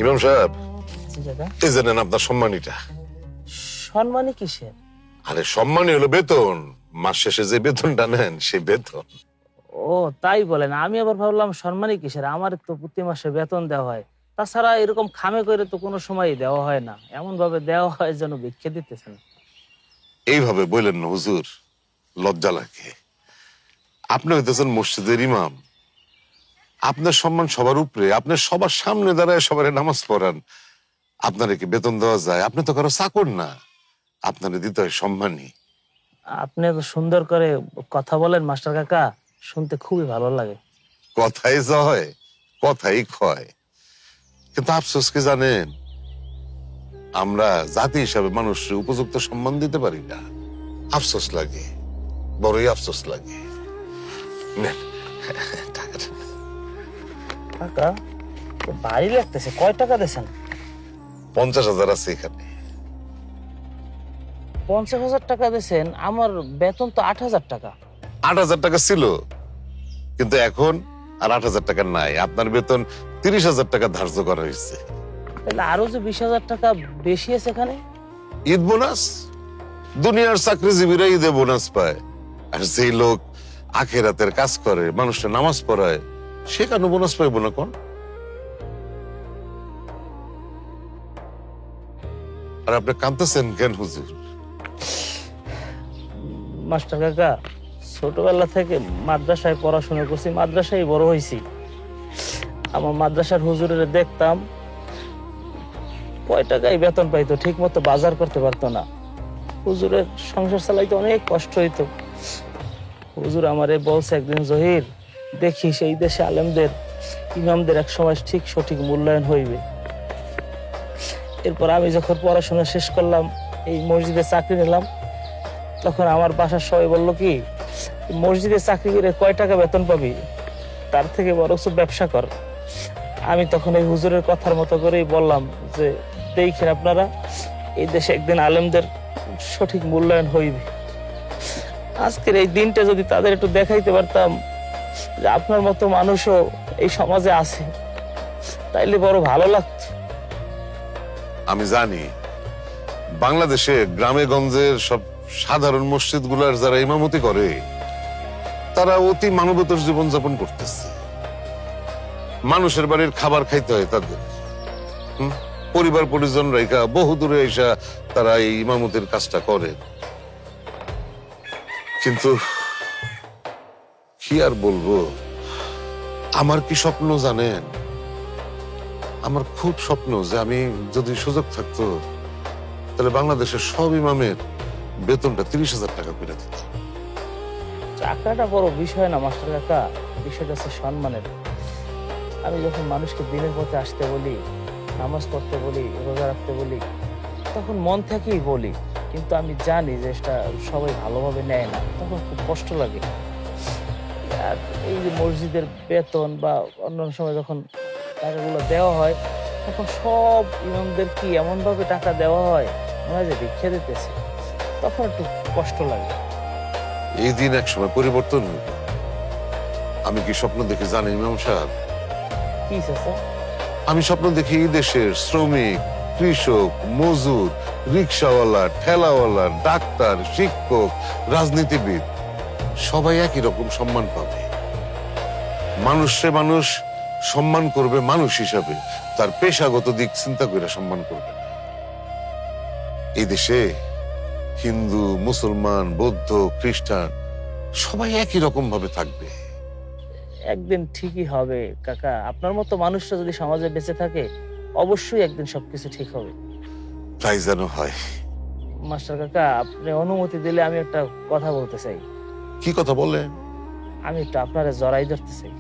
ইমাম সাহেব, জি কাকা। এই জানেন আপনার সম্মানীটা। সম্মানী কিসের? আরে সম্মানী হলো বেতন, মাস শেষে যে বেতনটা নেন সেই বেতন। ও তাই বলেন, আমি আবার ভাবলাম সম্মানী কিসের, আমার তো প্রতি মাসে বেতন দেওয়া হয়। তাছাড়া এরকম খামে করে তো কোনো সময় দেওয়া হয় না, এমন ভাবে দেওয়া হয় যেন ভিক্ষে দিতেছেন। এইভাবে বললেন না হুজুর, লজ্জা লাগে। আপনি হইতেছেন মসজিদের ইমাম, আপনার সম্মান সবার উপরে, আপনার সবার সামনে দাঁড়ায় সবার নামাজ পড়ান, আপনার কি বেতন দেওয়া যায়? আপনি তো কারো চাকর না, আপনার দিতে হয় সম্মানী। আপনি এত সুন্দর করে কথা বলেন মাস্টার কাকা, শুনতে খুবই ভালো লাগে। কথাই জয়, কথাই ক্ষয়। কিন্তু আফসোস কি জানেন, আমরা জাতি হিসাবে মানুষের উপযুক্ত সম্মান দিতে পারি না। আফসোস লাগে, বড়ই আফসোস লাগে। নেন, টাকাটা। কাকা তো ভারী লাগতেছে, কয় টাকা দিয়েছেন? 50,000 আছে এখানে। 50,000 টাকা দিয়েছেন? আমার বেতন তো 8,000 টাকা। 8,000 টাকা ছিল, কিন্তু এখন আর 8,000 টাকা নাই। আপনার বেতন 30,000 টাকা ধার্য করা হয়েছে। তাহলে আরো যে 20,000 টাকা বেশি আছে এখানে। ঈদ বোনাস, দুনিয়ার চাকরিজীবীরা ঈদে বোনাস পায়, আর যেই লোক আখেরাতের কাজ করে, মানুষের নামাজ পড়ায়, সে কেন বোনাস পাইব না? কোন আর আপনি কাঁদতেছেন কেন হুজুর? মাস্টার কাকা, ছোটবেলা থেকে মাদ্রাসায় পড়াশোনা করছি, মাদ্রাসায় বড় হয়েছি। আমার মাদ্রাসার হুজুরের দেখতাম কয় টাকায় বেতন পাইতো, ঠিক মতো বাজার করতে পারতো না। হুজুরের সংসার চালাইতে অনেক কষ্ট হইতো। হুজুর আমারে বলছে একদিন, জহির দেখি সেই দেশে আলেমদের ইমামদের এক সময় ঠিক সঠিক মূল্যায়ন হইবে। এরপর আমি যখন পড়াশোনা শেষ করলাম, এই মসজিদে চাকরি নিলাম, তখন আমার বাসার সবাই বললো কি, মসজিদে চাকরি করে কয় টাকা বেতন পাবি, তার থেকে বরং ব্যবসা কর। আমি তখন এই হুজুরের কথার মতো করেই বললাম যে দেখেন আপনারা, এই দেশে একদিন আলেমদের সঠিক মূল্যায়ন হইবে। আজকের এই দিনটা যদি তাদের একটু দেখাইতে পারতাম যে আপনার মতো মানুষও এই সমাজে আছে, তাইলে বড় ভালো লাগতো। আমি জানি বাংলাদেশে গ্রামে গঞ্জের সব সাধারণ মসজিদ গুলার যারা ইমামতি করে, তারা অতি মানবতার জীবনযাপন করতেছে। মানুষের বাড়ির খাবার খাইতে হয় তাদের, পরিবার পরিজন রেখা বহু দূরে এসা তারা এই ইমামতির কাজটা করে। কিন্তু কি আর বলবো, আমার কি স্বপ্ন জানেন? আমার খুব স্বপ্ন যে আমি যদি সুযোগ থাকতো, তাহলে বাংলাদেশের সব ইমামের বেতনটা 30,000 টাকা করে দিত। টাকাটা বড় বিষয় না মাস্টার কাকা, বিষয়টা হচ্ছে সম্মানের। আমি যখন মানুষকে দিনের পথে আসতে বলি, নামাজ পড়তে বলি, রোজা রাখতে বলি, তখন মন থেকেই বলি, কিন্তু আমি জানি যে এটা সবাই ভালোভাবে নেয় না, তখন খুব কষ্ট লাগে। আর এই যে মসজিদের বেতন বা অন্যান্য সময় যখন টাকাগুলো দেওয়া হয়, তখন সব ইমামদের কি এমন ভাবে টাকা দেওয়া হয় মনে হয় যে ভিক্ষা দিতেছে, তখন একটু কষ্ট লাগে। এই দিন এক সময় পরিবর্তন হইল। আমি কি স্বপ্ন দেখে জানি ইমাম সাহেব? কি চাচা? আমি স্বপ্ন দেখি এই দেশের শ্রমিক, কৃষক, মজুর, রিক্সাওয়ালা, ঠেলাওয়ালা, ডাক্তার, শিক্ষক, রাজনীতিবিদ সবাই একই রকম সম্মান পাবে। মানুষে মানুষ সম্মান করবে মানুষ হিসাবে, তার পেশাগত দিক চিন্তা করে সম্মান করবে না। এই দেশে হিন্দু, মুসলমান, বৌদ্ধ, খ্রিস্টান সবাই একই রকম ভাবে থাকবে। একদিন ঠিকই হবে কাকা, আপনার মতো মানুষরা যদি সমাজে বেঁচে থাকে, অবশ্যই একদিন সবকিছু ঠিক হবে। তাই যেন হয়। মাস্টার কাকা, আপনি অনুমতি দিলে আমি একটা কথা বলতে চাই। কি কথা বলেন? আমি একটু আপনারে জড়াই ধরতে চাই।